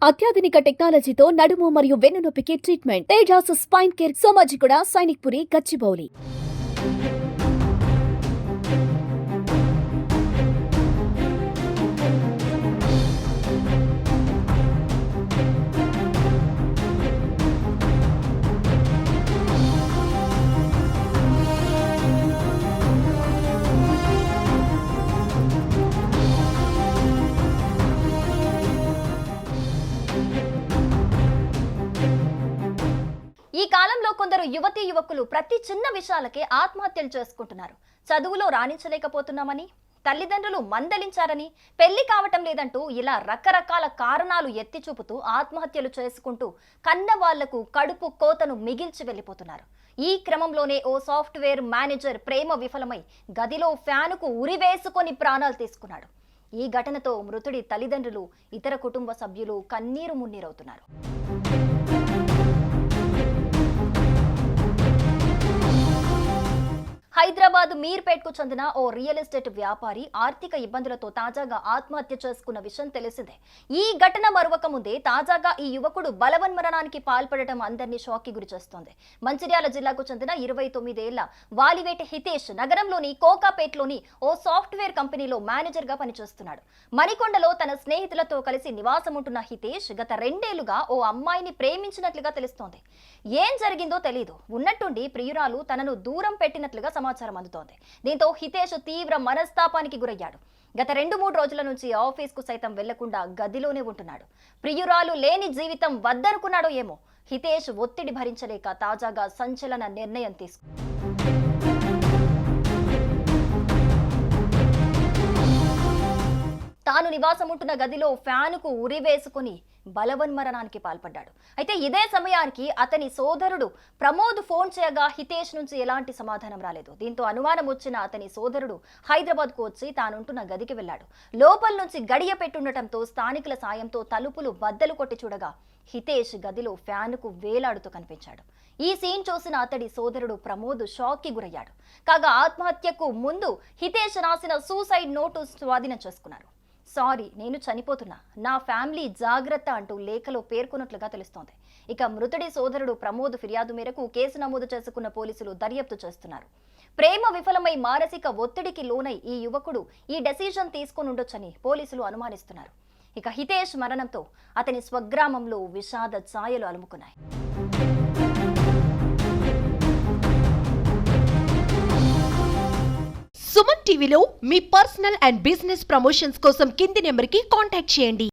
అత్యాధునిక టెక్నాలజీతో నడుము మరియు వెన్నునొప్పికి treatment Tejas Spine Care Somajiguda Sainikpuri Gachibowli. ఈ కాలంలో కొందరు యువతీ యువకులు ప్రతి చిన్న విషయాలకే ఆత్మహత్యలు చేసుకుంటున్నారు. చదువులో రాణించలేకపోతున్నామని, తల్లిదండ్రులు మందలించారని, పెళ్లి కావటం లేదంటూ ఇలా రకరకాల కారణాలు ఎత్తి చూపుతూ ఆత్మహత్యలు చేసుకుంటూ కన్న వాళ్లకు కడుపు కోతను మిగిల్చి వెళ్ళిపోతున్నారు. ఈ క్రమంలోనే ఓ సాఫ్ట్వేర్ మేనేజర్ ప్రేమ విఫలమై గదిలో ఫ్యానుకు ఉరివేసుకొని ప్రాణాలు తీసుకున్నాడు. ఈ ఘటనతో మృతుడి తల్లిదండ్రులు, ఇతర కుటుంబ సభ్యులు కన్నీరు మున్నీరవుతున్నారు. హైదరాబాద్ మీర్పేట్కు చెందిన ఓ రియల్ ఎస్టేట్ వ్యాపారి ఆర్థిక ఇబ్బందులతో తాజాగా ఆత్మహత్య చేసుకున్న విషయం తెలిసిందే. ఈ ఘటన మరొక ముందే తాజాగా ఈ యువకుడు బలవన్మరణానికి పాల్పడటం అందరినీ షాక్కి గురి చేస్తోంది. మంచిర్యాల జిల్లాకు చెందిన 29 ఏళ్ల వాలివేటి హితేష్ నగరంలోని కోకాపేట్లోని ఓ సాఫ్ట్వేర్ కంపెనీలో మేనేజర్ గా పనిచేస్తున్నాడు. మణికొండలో తన స్నేహితులతో కలిసి నివాసం ఉంటున్న హితేష్ గత 2 ఏళ్లుగా ఓ అమ్మాయిని ప్రేమించినట్లుగా తెలుస్తోంది. ఏం జరిగిందో తెలియదు. ఉన్నట్టుండి ప్రియురాలు తనను దూరం పెట్టినట్లుగా సమాచారం అందుతోంది. దీంతో హితేష్ తీవ్ర మనస్తాపానికి గురయ్యాడు. గత 2-3 రోజుల నుంచి ఆఫీస్ కు సైతం వెళ్లకుండా గదిలోనే ఉంటున్నాడు. ప్రియురాలు లేని జీవితం వద్దనుకున్నాడో ఏమో. హితేష్ ఒత్తిడి భరించలేక తాజాగా సంచలన నిర్ణయం తీసుకున్నాడు. తాను నివాసం ఉంటున్న గదిలో ఫ్యానుకు ఉరివేసుకుని బలవన్మరణానికి పాల్పడ్డాడు. అయితే ఇదే సమయానికి అతని సోదరుడు ప్రమోద్ ఫోన్ చేయగా హితేష్ నుంచి ఎలాంటి సమాధానం రాలేదు. దీంతో అనుమానం వచ్చిన అతని సోదరుడు హైదరాబాద్కు వచ్చి తానుంటున్న గదికి వెళ్లాడు. లోపల నుంచి గడియ పెట్టుండటంతో స్థానికుల సాయంతో తలుపులు బద్దలు కొట్టి చూడగా హితేష్ గదిలో ఫ్యానుకు వేలాడుతూ కనిపించాడు. ఈ సీన్ చూసిన అతడి సోదరుడు ప్రమోద్ షాక్కి గురయ్యాడు. కాగా ఆత్మహత్యకు ముందు హితేష్ రాసిన సూసైడ్ నోటు స్వాధీనం చేసుకున్నారు. సారీ, నేను చనిపోతున్నా, నా ఫ్యామిలీ జాగ్రత్త అంటూ లేఖలో పేర్కొన్నట్లుగా తెలుస్తోంది. ఇక మృతుడి సోదరుడు ప్రమోద్ ఫిర్యాదు మేరకు కేసు నమోదు చేసుకున్న పోలీసులు దర్యాప్తు చేస్తున్నారు. ప్రేమ విఫలమై మానసిక ఒత్తిడికి లోనై ఈ యువకుడు ఈ డెసిషన్ తీసుకుని ఉండొచ్చని పోలీసులు అనుమానిస్తున్నారు. ఇక హితేష్ మరణంతో అతని స్వగ్రామంలో విషాద ఛాయలు అలుముకున్నాయి. సుమన్ టీవీలో మీ పర్సనల్ అండ్ బిజినెస్ ప్రమోషన్స్ కోసం కింది నెంబర్కి కాంటాక్ట్ చేయండి.